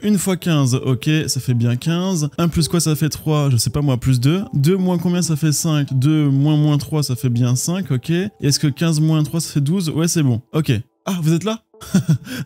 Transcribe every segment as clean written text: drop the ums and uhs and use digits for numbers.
1 fois 15, ok, ça fait bien 15. 1 plus quoi, ça fait 3, je sais pas moi, plus 2. 2 moins combien, ça fait 5. 2 moins 3, ça fait bien 5, ok. Et est-ce que 15 moins 3, ça fait 12? Ouais, c'est bon, ok. Ah, vous êtes là?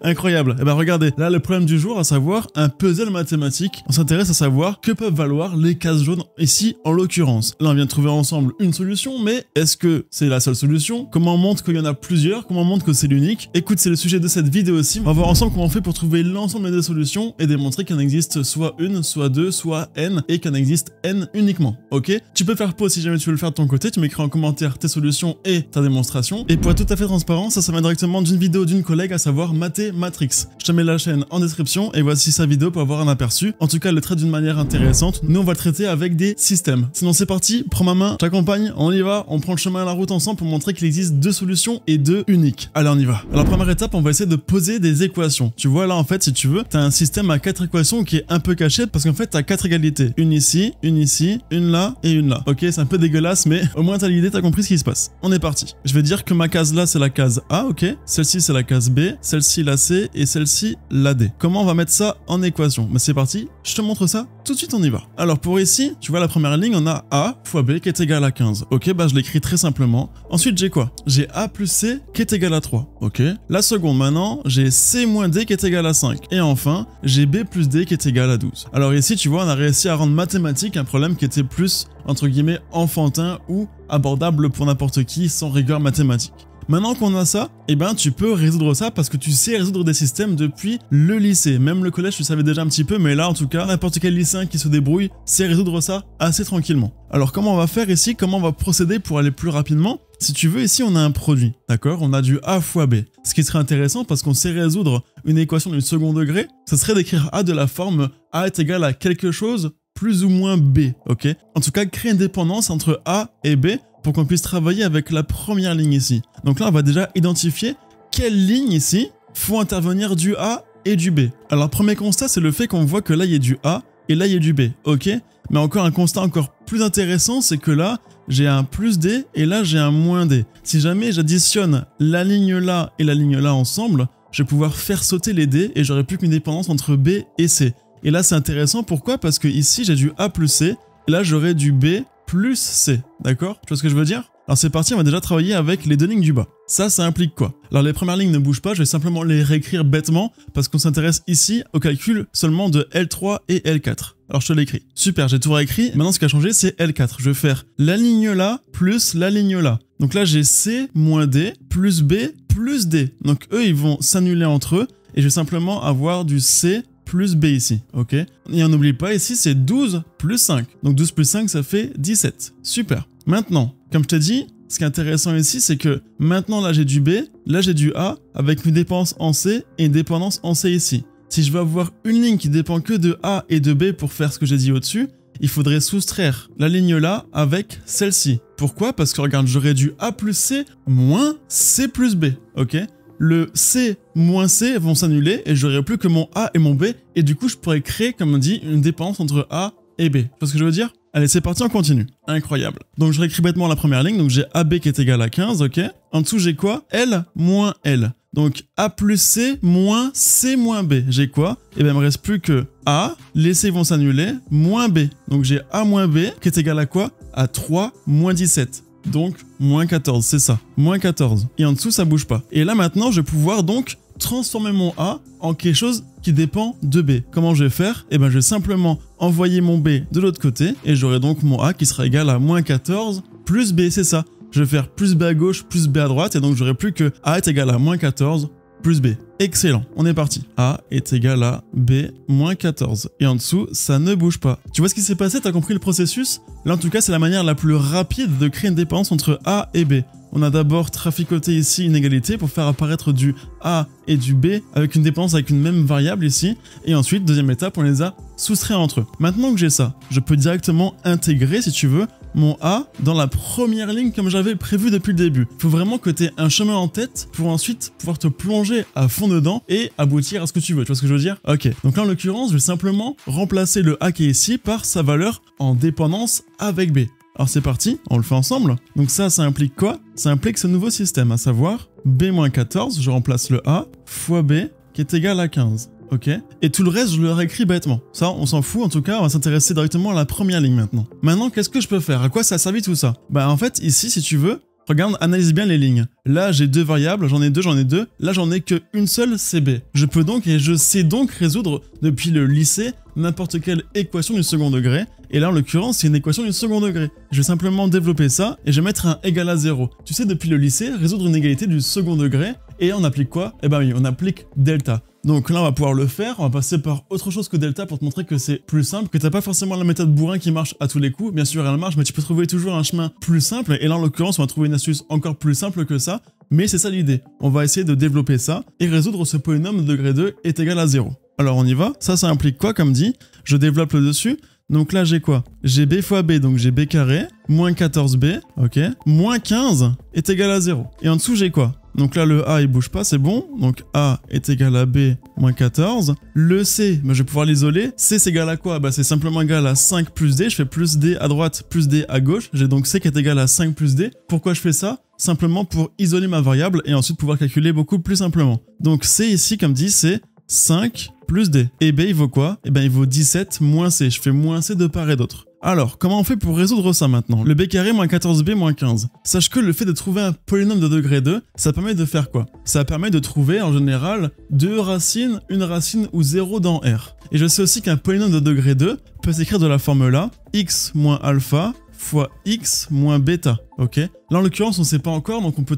Incroyable. Et ben regardez, là le problème du jour, à savoir un puzzle mathématique. On s'intéresse à savoir que peuvent valoir les cases jaunes ici en l'occurrence. Là on vient de trouver ensemble une solution, mais est-ce que c'est la seule solution? Comment on montre qu'il y en a plusieurs? Comment on montre que c'est l'unique? Écoute, c'est le sujet de cette vidéo aussi. On va voir ensemble comment on fait pour trouver l'ensemble des solutions et démontrer qu'il en existe soit une, soit deux, soit n, et qu'il en existe n uniquement. Ok? Tu peux faire pause si jamais tu veux le faire de ton côté, tu m'écris en commentaire tes solutions et ta démonstration. Et pour être tout à fait transparent, ça vient directement d'une vidéo d'une collègue, à savoir Matrix. Je te mets la chaîne en description et voici sa vidéo pour avoir un aperçu. En tout cas, elle le traite d'une manière intéressante. Nous, on va le traiter avec des systèmes. Sinon, c'est parti, prends ma main, je t'accompagne, on y va, on prend le chemin à la route ensemble pour montrer qu'il existe deux solutions et deux uniques. Allez, on y va. Alors, première étape, on va essayer de poser des équations. Tu vois là, en fait, si tu veux, t'as un système à 4 équations qui est un peu caché parce qu'en fait, t'as 4 égalités. Une ici, une là et une là. Ok, c'est un peu dégueulasse, mais au moins t'as l'idée, t'as compris ce qui se passe. On est parti. Je vais dire que ma case là, c'est la case A, ok. Celle-ci, c'est la case B, celle-ci, la C et celle-ci, la D. Comment on va mettre ça en équation? Bah c'est parti, je te montre ça, tout de suite on y va. Alors pour ici, tu vois la première ligne, on a A fois B qui est égal à 15. Ok, bah je l'écris très simplement. Ensuite j'ai quoi? J'ai A plus C qui est égal à 3. Ok. La seconde maintenant, j'ai C moins D qui est égal à 5. Et enfin, j'ai B plus D qui est égal à 12. Alors ici, tu vois, on a réussi à rendre mathématique un problème qui était plus, entre guillemets, enfantin ou abordable pour n'importe qui sans rigueur mathématique. Maintenant qu'on a ça, eh ben tu peux résoudre ça parce que tu sais résoudre des systèmes depuis le lycée. Même le collège, tu savais déjà un petit peu, mais là en tout cas, n'importe quel lycéen qui se débrouille sait résoudre ça assez tranquillement. Alors comment on va faire ici? Comment on va procéder pour aller plus rapidement? Si tu veux, ici on a un produit, d'accord? On a du A fois B. Ce qui serait intéressant parce qu'on sait résoudre une équation du second degré, ce serait d'écrire A de la forme A est égal à quelque chose plus ou moins B, ok? En tout cas, créer une dépendance entre A et B pour qu'on puisse travailler avec la première ligne ici. Donc là, on va déjà identifier quelles lignes ici font intervenir du A et du B. Alors, premier constat, c'est le fait qu'on voit que là, il y a du A et là, il y a du B, ok? Mais encore un constat encore plus intéressant, c'est que là, j'ai un plus D et là, j'ai un moins D. Si jamais j'additionne la ligne là et la ligne là ensemble, je vais pouvoir faire sauter les D et j'aurai plus qu'une dépendance entre B et C. Et là, c'est intéressant, pourquoi? Parce que ici, j'ai du A plus C, et là, j'aurai du B plus C, d'accord? Tu vois ce que je veux dire? Alors c'est parti, on va déjà travailler avec les deux lignes du bas. Ça implique quoi? Alors les premières lignes ne bougent pas, je vais simplement les réécrire bêtement, parce qu'on s'intéresse ici au calcul seulement de L3 et L4. Alors je te l'écris. Super, j'ai tout réécrit. Maintenant ce qui a changé, c'est L4. Je vais faire la ligne là, plus la ligne là. Donc là j'ai C moins D, plus B, plus D. Donc eux, ils vont s'annuler entre eux, et je vais simplement avoir du C plus B ici, ok? Et on n'oublie pas, ici c'est 12 plus 5. Donc 12 plus 5, ça fait 17. Super. Maintenant, comme je t'ai dit, ce qui est intéressant ici, c'est que maintenant là j'ai du B, là j'ai du A, avec une dépendance en C et une dépendance en C ici. Si je veux avoir une ligne qui dépend que de A et de B pour faire ce que j'ai dit au-dessus, il faudrait soustraire la ligne là avec celle-ci. Pourquoi? Parce que regarde, j'aurais du A plus C moins C plus B, ok? Le C moins C vont s'annuler et j'aurai plus que mon A et mon B, et du coup je pourrais créer, comme on dit, une dépendance entre A et B. Tu vois ce que je veux dire? Allez, c'est parti, on continue. Incroyable. Donc je réécris bêtement la première ligne, donc j'ai AB qui est égal à 15, ok? En dessous j'ai quoi? L moins L. Donc A plus C moins C moins B. J'ai quoi? Et bien il me reste plus que A, les C vont s'annuler, moins B. Donc j'ai A moins B qui est égal à quoi? À 3 moins 17. Donc, moins 14, c'est ça, moins 14. Et en dessous, ça bouge pas. Et là, maintenant, je vais pouvoir donc transformer mon A en quelque chose qui dépend de B. Comment je vais faire? Eh ben, je vais simplement envoyer mon B de l'autre côté, et j'aurai donc mon A qui sera égal à moins 14 plus B, c'est ça. Je vais faire plus B à gauche, plus B à droite, et donc j'aurai plus que A est égal à moins 14 plus B. Excellent, on est parti. A est égal à B moins 14. Et en dessous, ça ne bouge pas. Tu vois ce qui s'est passé? T'as compris le processus? Là, en tout cas, c'est la manière la plus rapide de créer une dépendance entre A et B. On a d'abord traficoté ici une égalité pour faire apparaître du A et du B avec une dépendance avec une même variable ici. Et ensuite, deuxième étape, on les a soustraits entre eux. Maintenant que j'ai ça, je peux directement intégrer, si tu veux, mon A dans la première ligne comme j'avais prévu depuis le début. Il faut vraiment que tu aies un chemin en tête pour ensuite pouvoir te plonger à fond dedans et aboutir à ce que tu veux. Tu vois ce que je veux dire? Ok, donc là en l'occurrence, je vais simplement remplacer le A qui est ici par sa valeur en dépendance avec B. Alors c'est parti, on le fait ensemble. Donc ça implique quoi? Ça implique ce nouveau système, à savoir B-14, je remplace le A, fois B, qui est égal à 15. ok? Et tout le reste, je le réécris bêtement. Ça, on s'en fout, en tout cas, on va s'intéresser directement à la première ligne maintenant. Maintenant, qu'est-ce que je peux faire? À quoi ça a servi tout ça? Bah en fait, ici, si tu veux, regarde, analyse bien les lignes. Là, j'ai deux variables, j'en ai deux. Là, j'en ai qu'une seule, c'est B. Je peux donc, et je sais donc résoudre, depuis le lycée, n'importe quelle équation du second degré. Et là, en l'occurrence, c'est une équation du second degré. Je vais simplement développer ça, et je vais mettre un égal à 0. Tu sais, depuis le lycée, résoudre une égalité du second degré, et on applique quoi? Eh ben oui, on applique delta. Donc là, on va pouvoir le faire, on va passer par autre chose que delta pour te montrer que c'est plus simple, que t'as pas forcément la méthode bourrin qui marche à tous les coups. Bien sûr, elle marche, mais tu peux trouver toujours un chemin plus simple. Et là, en l'occurrence, on va trouver une astuce encore plus simple que ça. Mais c'est ça l'idée. On va essayer de développer ça et résoudre ce polynôme de degré 2 est égal à 0. Alors on y va. Ça implique quoi comme dit? Je développe le dessus. Donc là, j'ai quoi? J'ai b fois b, donc j'ai b carré, moins 14b, ok, moins 15 est égal à 0. Et en dessous, j'ai quoi? Donc là, le a, il bouge pas, c'est bon. Donc a est égal à b moins 14. Le c, je vais pouvoir l'isoler. C, c'est égal à quoi? Bah, c'est simplement égal à 5 plus d. Je fais plus d à droite, plus d à gauche. J'ai donc c qui est égal à 5 plus d. Pourquoi je fais ça? Simplement pour isoler ma variable et ensuite pouvoir calculer beaucoup plus simplement. Donc c ici, comme dit, c'est 5 plus d. Et b, il vaut quoi? Eh ben, il vaut 17 moins c. Je fais moins c de part et d'autre. Alors, comment on fait pour résoudre ça maintenant? Le b carré moins 14b moins 15. Sache que le fait de trouver un polynôme de degré 2, ça permet de faire quoi? Ça permet de trouver, en général, deux racines, une racine ou 0 dans R. Et je sais aussi qu'un polynôme de degré 2 peut s'écrire de la forme là, x moins alpha fois x moins bêta, ok? Là, en l'occurrence, on ne sait pas encore, donc on peut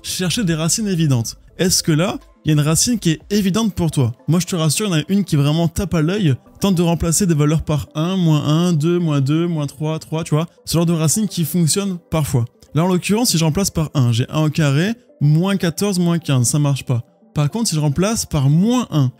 chercher des racines évidentes. Est-ce que là, il y a une racine qui est évidente pour toi? Moi, je te rassure, il y en a une qui vraiment tape à l'œil, tente de remplacer des valeurs par 1, moins 1, 2, moins 3, tu vois? Ce genre de racine qui fonctionne parfois. Là, en l'occurrence, si je remplace par 1, j'ai 1 au carré, moins 14, moins 15, ça marche pas. Par contre, si je remplace par moins 1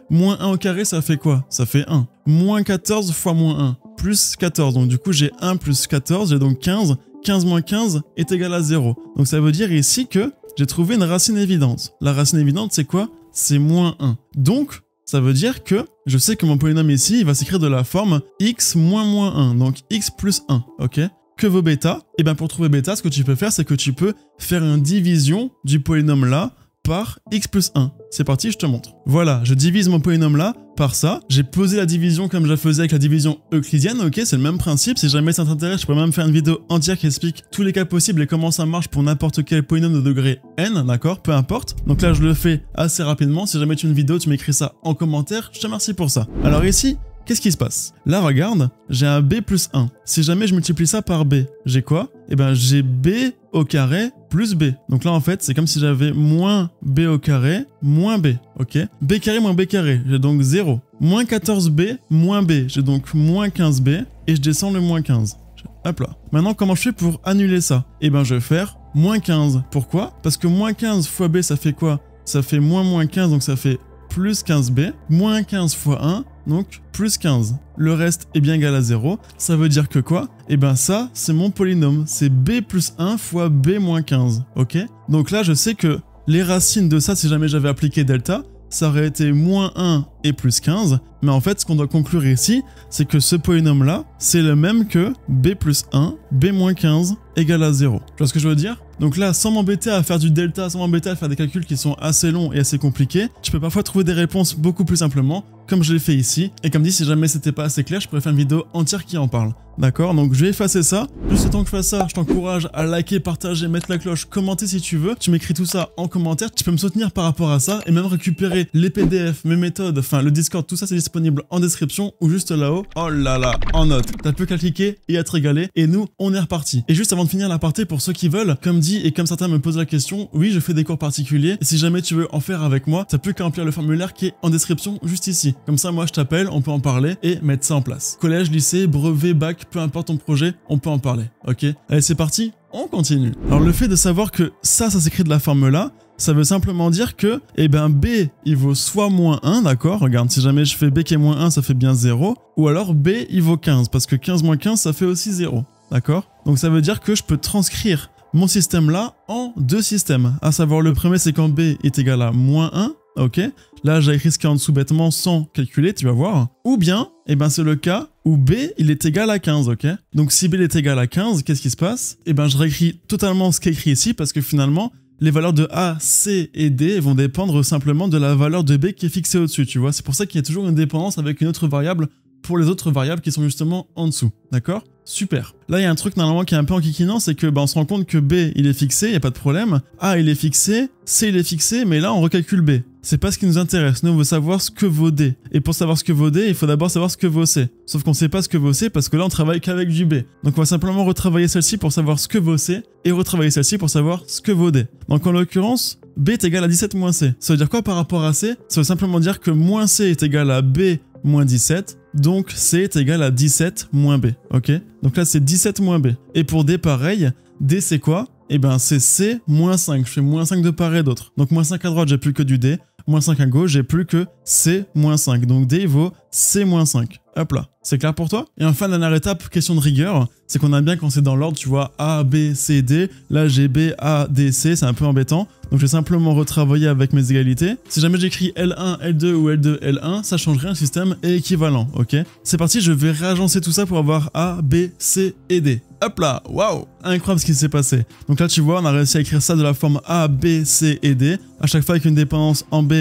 au carré, ça fait quoi? Ça fait 1. Moins 14 fois moins 1, plus 14. Donc du coup, j'ai 1 plus 14, j'ai donc 15. 15 moins 15 est égal à 0. Donc ça veut dire ici que j'ai trouvé une racine évidente. La racine évidente, c'est quoi? C'est moins 1. Donc, ça veut dire que je sais que mon polynôme ici, il va s'écrire de la forme x moins moins 1. Donc x plus 1, ok? Que vaut bêta? Et bien pour trouver bêta, ce que tu peux faire, c'est que tu peux faire une division du polynôme là par x plus 1. C'est parti, je te montre. Voilà, je divise mon polynôme là par ça. J'ai posé la division comme je la faisais avec la division euclidienne, ok? C'est le même principe. Si jamais ça t'intéresse, je pourrais même faire une vidéo entière qui explique tous les cas possibles et comment ça marche pour n'importe quel polynôme de degré n, d'accord? Peu importe. Donc là, je le fais assez rapidement. Si jamais tu as une vidéo, tu m'écris ça en commentaire. Je te remercie pour ça. Alors ici, qu'est-ce qui se passe? Là, regarde, j'ai un b plus 1. Si jamais je multiplie ça par b, j'ai quoi? Eh ben, j'ai b au carré plus b. Donc là, en fait, c'est comme si j'avais moins b au carré moins b, ok? B carré moins b carré, j'ai donc 0. Moins 14b moins b, j'ai donc moins 15b, et je descends le moins 15. Hop là. Maintenant, comment je fais pour annuler ça? Eh ben, je vais faire moins 15. Pourquoi? Parce que moins 15 fois b, ça fait quoi? Ça fait moins 15, donc ça fait plus 15b. Moins 15 fois 1, donc plus 15. Le reste est bien égal à 0. Ça veut dire que quoi? Eh ben ça, c'est mon polynôme. C'est b plus 1 fois b moins 15. Ok? Donc là, je sais que les racines de ça, si jamais j'avais appliqué delta, ça aurait été moins 1 et plus 15. Mais en fait, ce qu'on doit conclure ici, c'est que ce polynôme-là, c'est le même que b plus 1, b moins 15 égale à 0. Tu vois ce que je veux dire? Donc là, sans m'embêter à faire du delta, sans m'embêter à faire des calculs qui sont assez longs et assez compliqués, tu peux parfois trouver des réponses beaucoup plus simplement, comme je l'ai fait ici. Et comme dit, si jamais c'était pas assez clair, je pourrais faire une vidéo entière qui en parle. D'accord? Donc je vais effacer ça. Juste le temps que je fasse ça, je t'encourage à liker, partager, mettre la cloche, commenter si tu veux. Tu m'écris tout ça en commentaire. Tu peux me soutenir par rapport à ça et même récupérer les PDF, mes méthodes, enfin le Discord, tout ça c'est disponible en description ou juste là-haut. Oh là là, en note. T'as plus qu'à cliquer et à te régaler. Et nous, on est reparti. Et juste avant de finir l'aparté, pour ceux qui veulent, comme dit et comme certains me posent la question, oui, je fais des cours particuliers. Et si jamais tu veux en faire avec moi, t'as plus qu'à remplir le formulaire qui est en description juste ici. Comme ça, moi je t'appelle, on peut en parler et mettre ça en place. Collège, lycée, brevet, bac, peu importe ton projet, on peut en parler, ok? Allez, c'est parti, on continue. Alors le fait de savoir que ça s'écrit de la forme là, ça veut simplement dire que, eh ben b, il vaut soit moins 1, d'accord? Regarde, si jamais je fais b qui est moins 1, ça fait bien 0. Ou alors b, il vaut 15, parce que 15 moins 15, ça fait aussi 0, d'accord? Donc ça veut dire que je peux transcrire mon système là en deux systèmes. À savoir, le premier, c'est quand b est égal à moins 1, ok? Là, j'ai écrit ce qu'il y a en dessous bêtement sans calculer, tu vas voir. Ou bien, eh ben c'est le cas où b, il est égal à 15, ok? Donc si b est égal à 15, qu'est-ce qui se passe? Eh ben je réécris totalement ce qui est écrit ici, parce que finalement, les valeurs de A, C et D vont dépendre simplement de la valeur de B qui est fixée au-dessus, tu vois. C'est pour ça qu'il y a toujours une dépendance avec une autre variable pour les autres variables qui sont justement en dessous, d'accord? Super. Là, il y a un truc normalement qui est un peu enquiquinant, c'est que on se rend compte que B, il est fixé, il n'y a pas de problème. A, il est fixé, C, il est fixé, mais là, on recalcule B. C'est pas ce qui nous intéresse. Nous, on veut savoir ce que vaut D. Et pour savoir ce que vaut D, il faut d'abord savoir ce que vaut C. Sauf qu'on sait pas ce que vaut C parce que là, on travaille qu'avec du B. Donc, on va simplement retravailler celle-ci pour savoir ce que vaut C et retravailler celle-ci pour savoir ce que vaut D. Donc, en l'occurrence, B est égal à 17 moins C. Ça veut dire quoi par rapport à C? Ça veut simplement dire que moins C est égal à B moins 17. Donc, C est égal à 17 moins B, ok? Donc là, c'est 17 moins B. Et pour D, pareil, D, c'est quoi? Eh ben, c'est C moins 5. Je fais moins 5 de part et d'autre. Donc, moins 5 à droite, j'ai plus que du D. Moins 5 à gauche, j'ai plus que C moins 5. Donc, D, il vaut C moins 5. Hop là. C'est clair pour toi? Et enfin, dernière étape, question de rigueur, c'est qu'on a bien quand c'est dans l'ordre, tu vois, A, B, C, D. Là, j'ai B, A, D, C, c'est un peu embêtant. Donc, je vais simplement retravailler avec mes égalités. Si jamais j'écris L1, L2 ou L2, L1, ça changerait, un système est équivalent, ok? C'est parti, je vais réagencer tout ça pour avoir A, B, C et D. Hop là, waouh, incroyable ce qui s'est passé. Donc là, tu vois, on a réussi à écrire ça de la forme A, B, C et D, à chaque fois avec une dépendance en B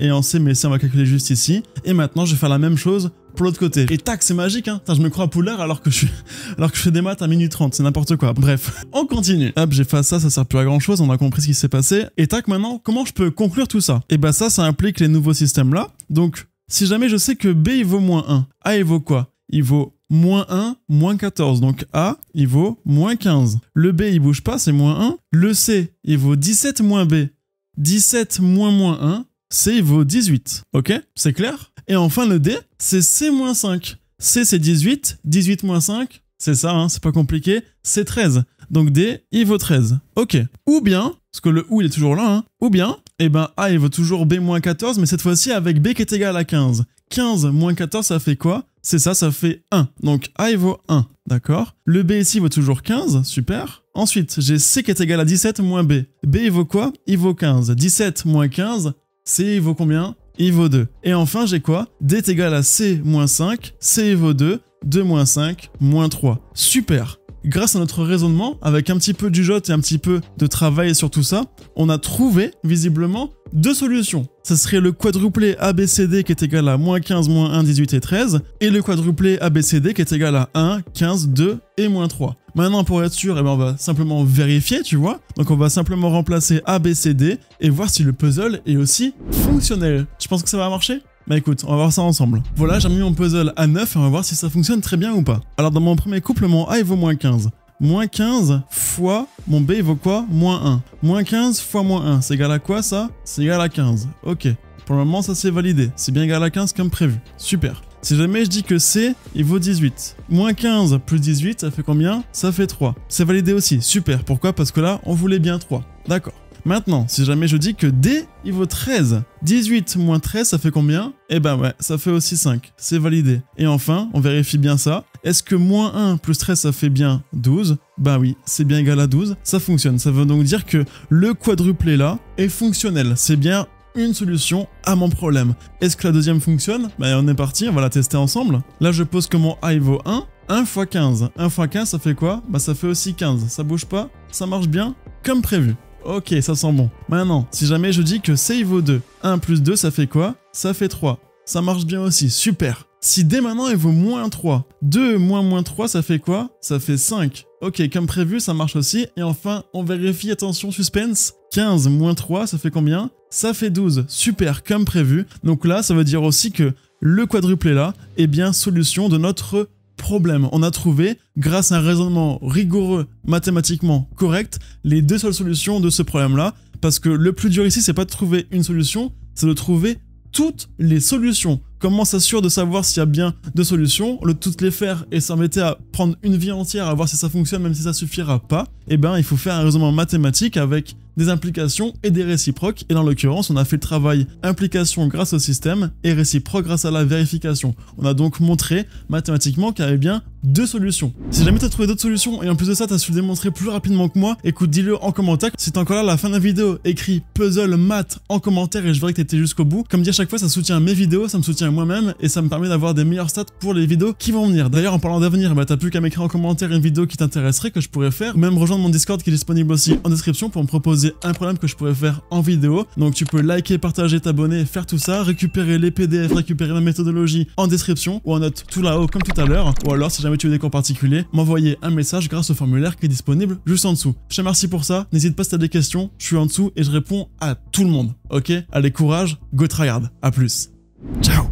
et en C, mais ça, on va calculer juste ici. Et maintenant, je vais faire la même chose pour l'autre côté. Et tac, c'est magique, hein. Putain, je me crois Poulard alors que je fais des maths à minute 30, c'est n'importe quoi. Bref, on continue. Hop, j'ai fait ça sert plus à grand chose, on a compris ce qui s'est passé. Et tac, maintenant, comment je peux conclure tout ça? Et bah ça implique les nouveaux systèmes là. Donc, si jamais je sais que B, il vaut moins 1, A, il vaut quoi? Il vaut moins 1, moins 14. Donc A, il vaut moins 15. Le B, il bouge pas, c'est moins 1. Le C, il vaut 17 moins B. 17 moins 1, C, il vaut 18. Ok? C'est clair? Et enfin, le D, c'est C moins 5. C, c'est 18. 18 moins 5, c'est ça, hein, c'est pas compliqué, c'est 13. Donc D, il vaut 13. Ok. Ou bien, parce que le OU, il est toujours là, hein, ou bien, eh ben A, il vaut toujours B moins 14, mais cette fois-ci avec B qui est égal à 15. 15 moins 14, ça fait quoi? C'est ça, ça fait 1. Donc A, il vaut 1, d'accord? Le B ici vaut toujours 15, super. Ensuite, j'ai C qui est égal à 17 moins B. B, il vaut quoi? Il vaut 15. 17 moins 15, C, il vaut combien? Il vaut 2. Et enfin, j'ai quoi? D est égal à C moins 5, C, il vaut 2, 2 moins 5, moins 3. Super. Grâce à notre raisonnement, avec un petit peu de jugeote et un petit peu de travail sur tout ça, on a trouvé, visiblement, deux solutions. Ça serait le quadruplé ABCD qui est égal à moins 15, moins 1, 18 et 13, et le quadruplé ABCD qui est égal à 1, 15, 2 et moins 3. Maintenant, pour être sûr, eh ben, on va simplement vérifier, tu vois. Donc on va simplement remplacer ABCD et voir si le puzzle est aussi fonctionnel. Tu penses que ça va marcher? Bah écoute, on va voir ça ensemble. Voilà, j'ai mis mon puzzle à 9 et on va voir si ça fonctionne très bien ou pas. Alors dans mon premier couple, mon A il vaut moins 15. Moins 15 fois mon B il vaut quoi? Moins 1. Moins 15 fois moins 1, c'est égal à quoi ça? C'est égal à 15. Ok. Pour le moment, ça c'est validé. C'est bien égal à 15 comme prévu. Super. Si jamais je dis que C, il vaut 18. Moins 15 plus 18, ça fait combien? Ça fait 3. C'est validé aussi. Super. Pourquoi? Parce que là, on voulait bien 3. D'accord. Maintenant, si jamais je dis que D, il vaut 13. 18 moins 13, ça fait combien? Eh ben ouais, ça fait aussi 5. C'est validé. Et enfin, on vérifie bien ça. Est-ce que moins 1 plus 13, ça fait bien 12? Ben oui, c'est bien égal à 12. Ça fonctionne. Ça veut donc dire que le quadruplé là est fonctionnel. C'est bien une solution à mon problème. Est-ce que la deuxième fonctionne? Ben on est parti, on va la tester ensemble. Là, je pose que mon A, il vaut 1. 1 fois 15. 1 fois 15, ça fait quoi? Ben ça fait aussi 15. Ça bouge pas? Ça marche bien? Comme prévu. Ok, ça sent bon. Maintenant, si jamais je dis que C il vaut 2, 1 plus 2, ça fait quoi? Ça fait 3. Ça marche bien aussi, super. Si D maintenant il vaut moins 3, 2 moins 3, ça fait quoi? Ça fait 5. Ok, comme prévu, ça marche aussi. Et enfin, on vérifie, attention, suspense. 15 moins 3, ça fait combien? Ça fait 12. Super, comme prévu. Donc là, ça veut dire aussi que le quadruplé là est bien solution de notre problème. On a trouvé, grâce à un raisonnement rigoureux, mathématiquement correct, les deux seules solutions de ce problème-là, parce que le plus dur ici, c'est pas de trouver une solution, c'est de trouver toutes les solutions. Comment s'assure de savoir s'il y a bien deux solutions? Au lieu de toutes les faire et s'embêter à prendre une vie entière à voir si ça fonctionne, même si ça suffira pas, eh ben il faut faire un raisonnement mathématique avec des implications et des réciproques. Et dans l'occurrence, on a fait le travail implication grâce au système et réciproque grâce à la vérification. On a donc montré mathématiquement qu'il y avait bien 2 solutions. Si jamais t'as trouvé d'autres solutions et en plus de ça t'as su le démontrer plus rapidement que moi, écoute, dis-le en commentaire. Si t'es encore là à la fin de la vidéo, écris puzzle maths en commentaire et je verrai que t'étais jusqu'au bout. Comme dit à chaque fois, ça soutient mes vidéos, ça me soutient moi-même et ça me permet d'avoir des meilleurs stats pour les vidéos qui vont venir. D'ailleurs, en parlant d'avenir, bah t'as plus qu'à m'écrire en commentaire une vidéo qui t'intéresserait, que je pourrais faire, ou même rejoindre mon Discord qui est disponible aussi en description pour me proposer un problème que je pourrais faire en vidéo. Donc tu peux liker, partager, t'abonner, faire tout ça, récupérer les PDF, récupérer ma méthodologie en description ou en note tout là-haut comme tout à l'heure. Ou alors, si jamais tu veux des cours particuliers, m'envoyer un message grâce au formulaire qui est disponible juste en dessous. Je te remercie pour ça. N'hésite pas si t'as des questions, je suis en dessous et je réponds à tout le monde. Ok? Allez, courage, go tryhard. À plus. Ciao.